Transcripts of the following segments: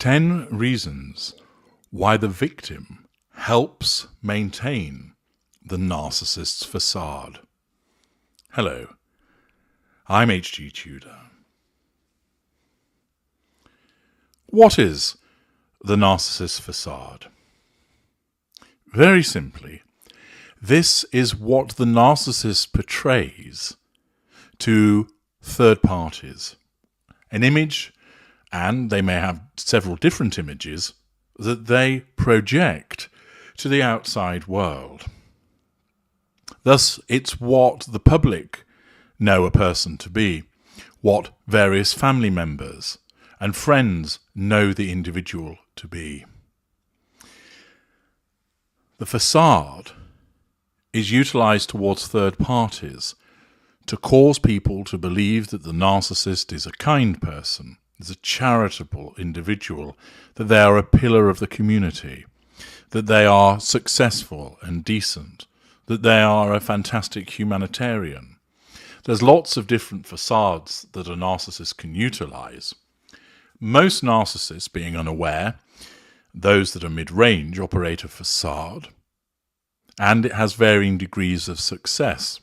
10 reasons why the victim helps maintain the narcissist's facade. Hello, I'm H.G. Tudor. What is the narcissist's facade? Very simply, this is what the narcissist portrays to third parties. An image, and they may have several different images, that they project to the outside world. Thus, it's what the public know a person to be, what various family members and friends know the individual to be. The facade is utilized towards third parties to cause people to believe that the narcissist is a kind person, is a charitable individual, that they are a pillar of the community, that they are successful and decent, that they are a fantastic humanitarian. There's lots of different facades that a narcissist can utilize. Most narcissists, being unaware, those that are mid-range operate a facade, and it has varying degrees of success.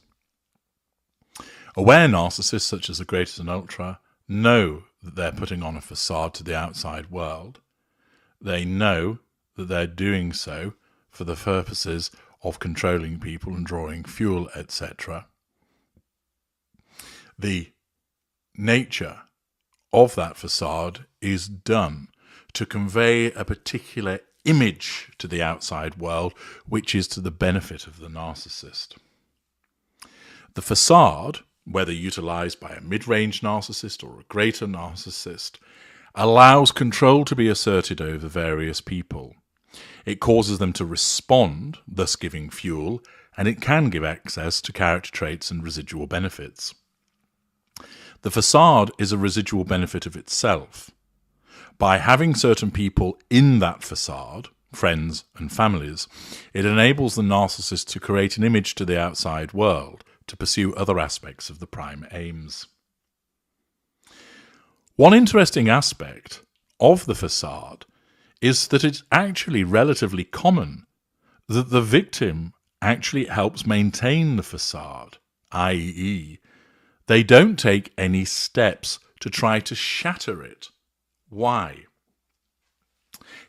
Aware narcissists, such as the greatest and ultra, know that they're putting on a facade to the outside world. They know that they're doing so for the purposes of controlling people and drawing fuel, etc. The nature of that facade is done to convey a particular image to the outside world, which is to the benefit of the narcissist. The facade, whether utilized by a mid-range narcissist or a greater narcissist, allows control to be asserted over various people. It causes them to respond, thus giving fuel, and it can give access to character traits and residual benefits. The facade is a residual benefit of itself. By having certain people in that facade, friends and families, it enables the narcissist to create an image to the outside world to pursue other aspects of the prime aims. One interesting aspect of the facade is that it's actually relatively common that the victim actually helps maintain the facade, i.e., they don't take any steps to try to shatter it. Why?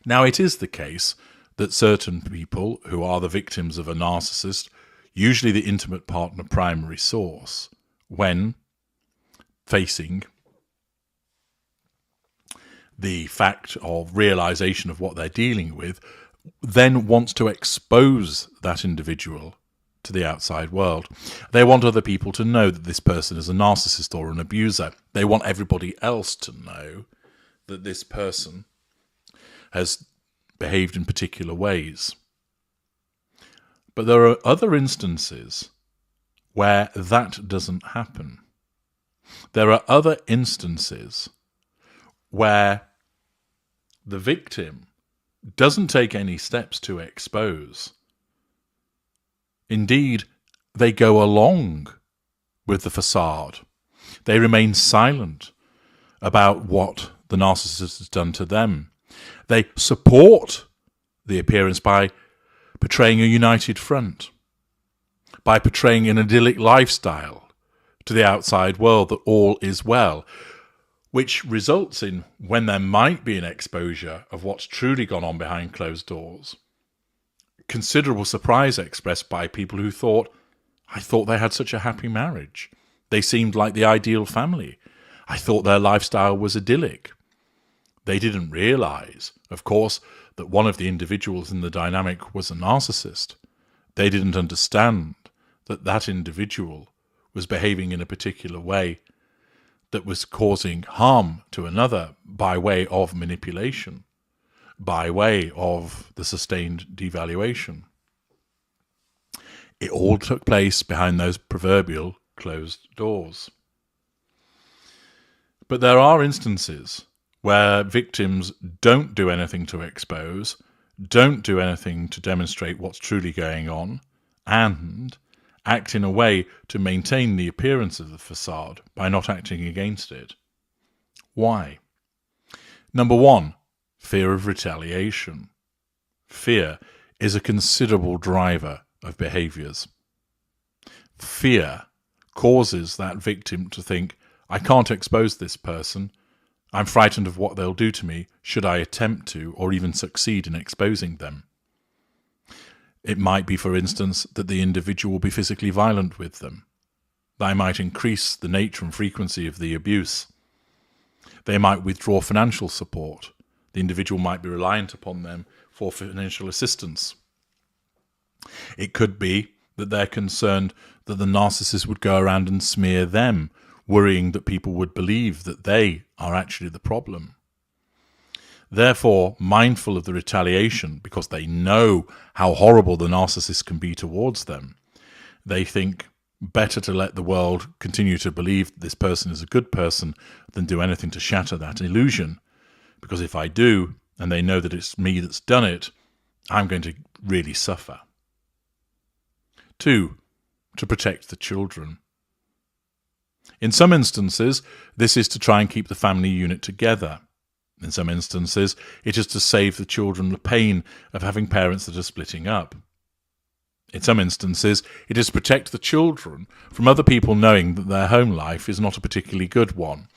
Now, it is the case that certain people who are the victims of a narcissist, usually the intimate partner primary source, when facing the fact of realization of what they're dealing with, then wants to expose that individual to the outside world. They want other people to know that this person is a narcissist or an abuser. They want everybody else to know that this person has behaved in particular ways. But there are other instances where that doesn't happen. There are other instances where the victim doesn't take any steps to expose. Indeed, they go along with the facade. They remain silent about what the narcissist has done to them. They support the appearance by portraying a united front, by portraying an idyllic lifestyle to the outside world that all is well, which results in, when there might be an exposure of what's truly gone on behind closed doors, considerable surprise expressed by people who thought, I thought they had such a happy marriage. They seemed like the ideal family. I thought their lifestyle was idyllic. They didn't realize, of course, that one of the individuals in the dynamic was a narcissist. They didn't understand that that individual was behaving in a particular way that was causing harm to another by way of manipulation, by way of the sustained devaluation. It all took place behind those proverbial closed doors. But there are instances where victims don't do anything to expose, don't do anything to demonstrate what's truly going on, and act in a way to maintain the appearance of the facade by not acting against it. Why? Number one, fear of retaliation. Fear is a considerable driver of behaviours. Fear causes that victim to think, I can't expose this person. I'm frightened of what they'll do to me should I attempt to or even succeed in exposing them. It might be, for instance, that the individual will be physically violent with them. They might increase the nature and frequency of the abuse. They might withdraw financial support. The individual might be reliant upon them for financial assistance. It could be that they're concerned that the narcissist would go around and smear them, worrying that people would believe that they are actually the problem. Therefore, mindful of the retaliation, because they know how horrible the narcissist can be towards them, they think better to let the world continue to believe that this person is a good person than do anything to shatter that illusion. Because if I do, and they know that it's me that's done it, I'm going to really suffer. 2, to protect the children. In some instances, this is to try and keep the family unit together. In some instances, it is to save the children the pain of having parents that are splitting up. In some instances, it is to protect the children from other people knowing that their home life is not a particularly good one,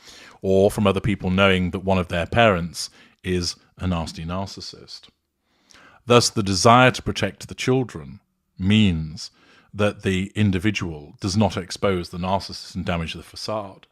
or from other people knowing that one of their parents is a nasty narcissist. Thus, the desire to protect the children means that the individual does not expose the narcissist and damage the facade.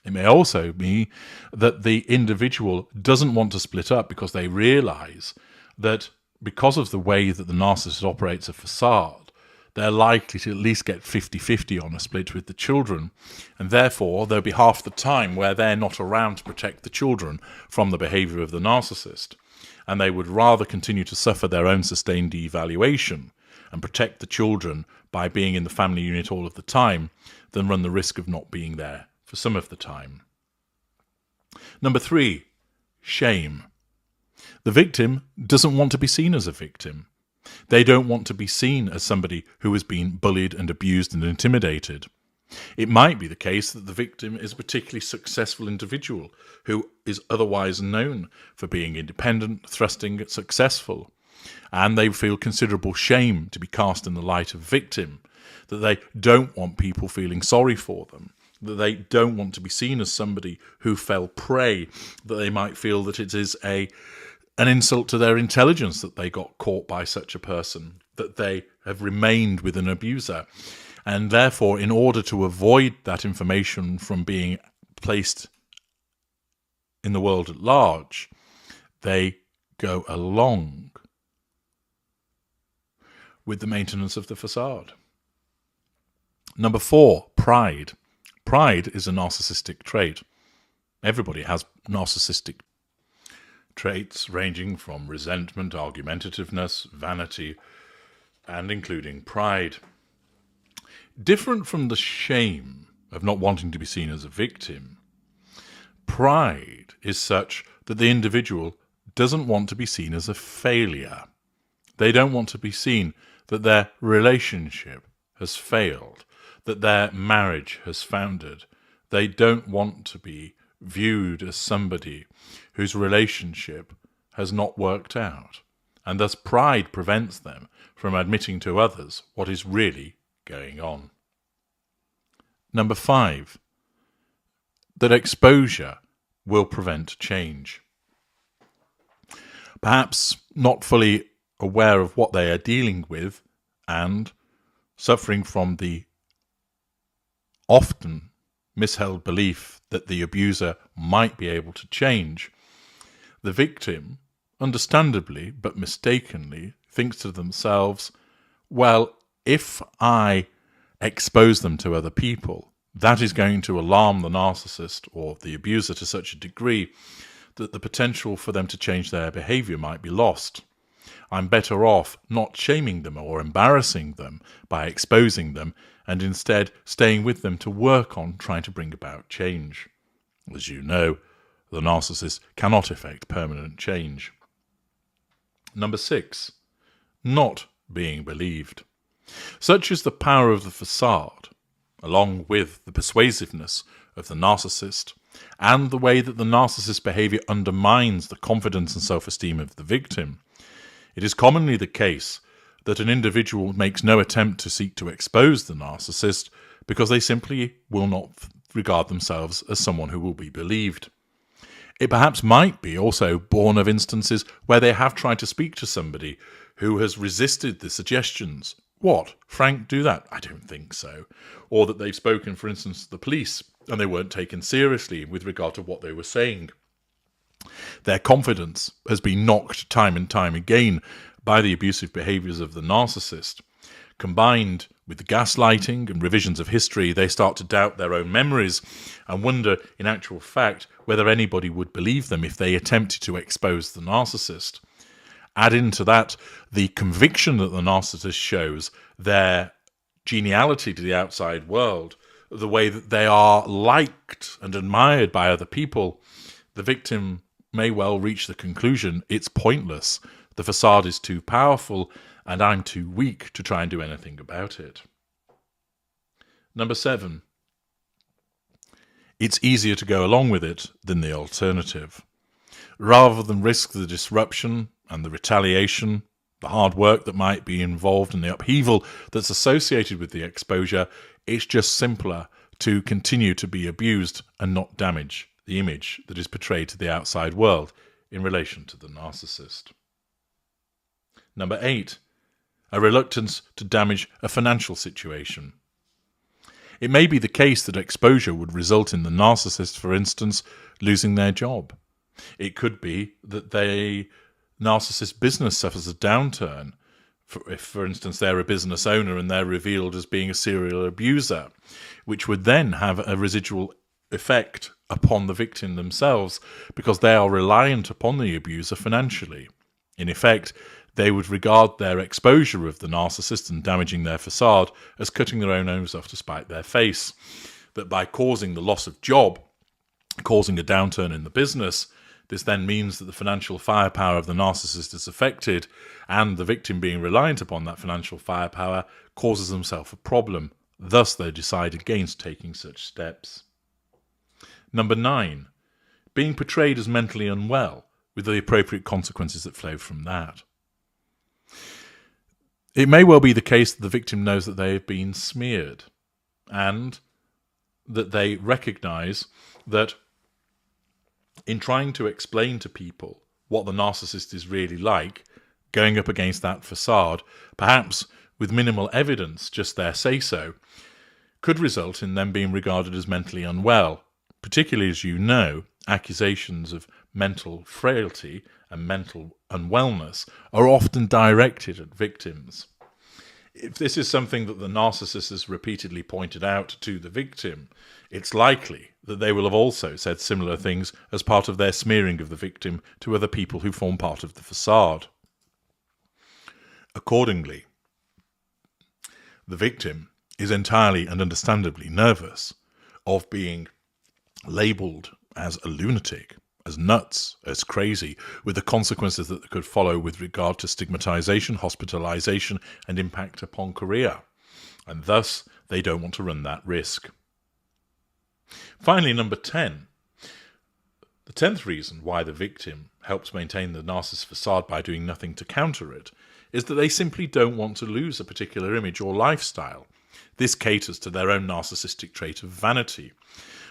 It may also be that the individual doesn't want to split up because they realize that because of the way that the narcissist operates a facade, they're likely to at least get 50-50 on a split with the children, and therefore there'll be half the time where they're not around to protect the children from the behavior of the narcissist, and they would rather continue to suffer their own sustained devaluation and protect the children by being in the family unit all of the time than run the risk of not being there for some of the time. Number 3, shame. The victim doesn't want to be seen as a victim. They don't want to be seen as somebody who has been bullied and abused and intimidated. It might be the case that the victim is a particularly successful individual who is otherwise known for being independent, thrusting, successful, and they feel considerable shame to be cast in the light of victim, that they don't want people feeling sorry for them, that they don't want to be seen as somebody who fell prey, that they might feel that it is an insult to their intelligence that they got caught by such a person, that they have remained with an abuser. And therefore, in order to avoid that information from being placed in the world at large, they go along with the maintenance of the facade. Number 4, pride. Pride is a narcissistic trait. Everybody has narcissistic traits ranging from resentment, argumentativeness, vanity, and including pride. Different from the shame of not wanting to be seen as a victim, pride is such that the individual doesn't want to be seen as a failure. They don't want to be seen that their relationship has failed, that their marriage has foundered. They don't want to be viewed as somebody whose relationship has not worked out, and thus pride prevents them from admitting to others what is really going on. Number 5, that exposure will prevent change. Perhaps not fully aware of what they are dealing with and suffering from the often misheld belief that the abuser might be able to change, the victim, understandably but mistakenly, thinks to themselves, well, if I expose them to other people, that is going to alarm the narcissist or the abuser to such a degree that the potential for them to change their behaviour might be lost. I'm better off not shaming them or embarrassing them by exposing them, and instead staying with them to work on trying to bring about change. As you know, the narcissist cannot effect permanent change. Number 6, not being believed. Such is the power of the facade, along with the persuasiveness of the narcissist, and the way that the narcissist behavior undermines the confidence and self-esteem of the victim. It is commonly the case that an individual makes no attempt to seek to expose the narcissist because they simply will not regard themselves as someone who will be believed. It perhaps might be also born of instances where they have tried to speak to somebody who has resisted the suggestions. What? Frank, do that? I don't think so. Or that they've spoken, for instance, to the police and they weren't taken seriously with regard to what they were saying. Their confidence has been knocked time and time again by the abusive behaviours of the narcissist. Combined with the gaslighting and revisions of history, they start to doubt their own memories and wonder, in actual fact, whether anybody would believe them if they attempted to expose the narcissist. Add into that the conviction that the narcissist shows, their geniality to the outside world, the way that they are liked and admired by other people, the victim may well reach the conclusion it's pointless, the facade is too powerful, and I'm too weak to try and do anything about it. Number 7. It's easier to go along with it than the alternative. Rather than risk the disruption and the retaliation, the hard work that might be involved and the upheaval that's associated with the exposure, it's just simpler to continue to be abused and not damage the image that is portrayed to the outside world in relation to the narcissist. Number 8. A reluctance to damage a financial situation. It may be the case that exposure would result in the narcissist, for instance, losing their job. It could be that the narcissist business suffers a downturn, if, for instance, they're a business owner and they're revealed as being a serial abuser, which would then have a residual effect upon the victim themselves because they are reliant upon the abuser financially. In effect, they would regard their exposure of the narcissist and damaging their facade as cutting their own nose off to spite their face. That by causing the loss of job, causing a downturn in the business, this then means that the financial firepower of the narcissist is affected, and the victim being reliant upon that financial firepower causes themselves a problem. Thus, they decide against taking such steps. Number 9. Being portrayed as mentally unwell, with the appropriate consequences that flow from that. It may well be the case that the victim knows that they have been smeared and that they recognise that in trying to explain to people what the narcissist is really like, going up against that facade, perhaps with minimal evidence, just their say-so, could result in them being regarded as mentally unwell, particularly as you know, accusations of mental frailty and mental unwellness are often directed at victims. If this is something that the narcissist has repeatedly pointed out to the victim, it's likely that they will have also said similar things as part of their smearing of the victim to other people who form part of the facade. Accordingly, the victim is entirely and understandably nervous of being labelled as a lunatic, as nuts, as crazy, with the consequences that could follow with regard to stigmatization, hospitalization, and impact upon career. And thus, they don't want to run that risk. Finally, number 10. The 10th reason why the victim helps maintain the narcissist facade by doing nothing to counter it is that they simply don't want to lose a particular image or lifestyle. This caters to their own narcissistic trait of vanity,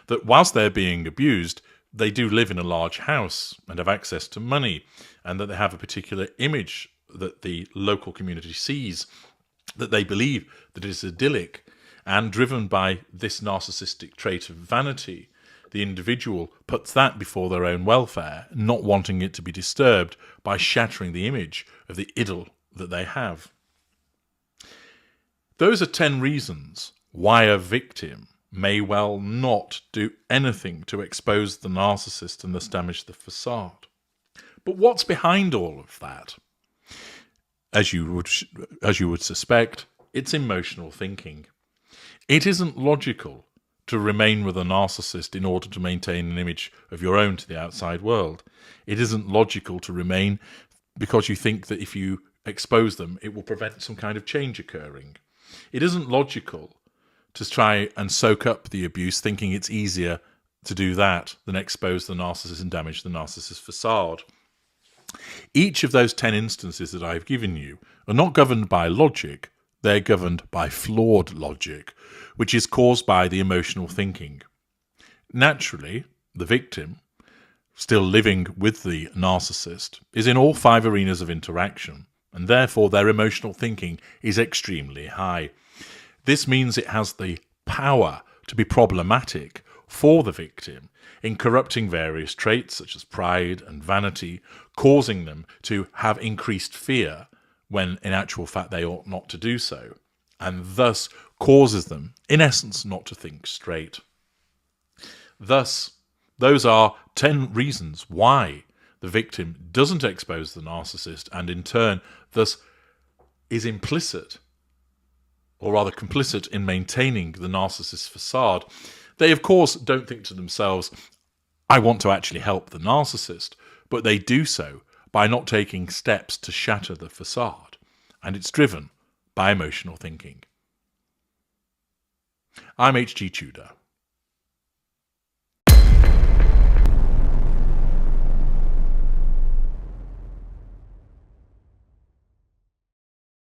that whilst they're being abused, they do live in a large house and have access to money, and that they have a particular image that the local community sees, that they believe that it is idyllic, and driven by this narcissistic trait of vanity, the individual puts that before their own welfare, not wanting it to be disturbed by shattering the image of the idyll that they have. Those are 10 reasons why a victim may well not do anything to expose the narcissist and thus damage the facade. But what's behind all of that? As you would suspect, it's emotional thinking. It isn't logical to remain with a narcissist in order to maintain an image of your own to the outside world. It isn't logical to remain because you think that if you expose them, it will prevent some kind of change occurring. It isn't logical to try and soak up the abuse thinking it's easier to do that than expose the narcissist and damage the narcissist facade. Each of those 10 instances that I've given you are not governed by logic, they're governed by flawed logic, which is caused by the emotional thinking. Naturally, the victim, still living with the narcissist, is in all 5 arenas of interaction, and therefore their emotional thinking is extremely high. This means it has the power to be problematic for the victim in corrupting various traits such as pride and vanity, causing them to have increased fear when in actual fact they ought not to do so, and thus causes them, in essence, not to think straight. Thus, those are 10 reasons why the victim doesn't expose the narcissist and in turn thus is implicit, or rather complicit, in maintaining the narcissist facade. They, of course, don't think to themselves, I want to actually help the narcissist, but they do so by not taking steps to shatter the facade, and it's driven by emotional thinking. I'm H.G. Tudor.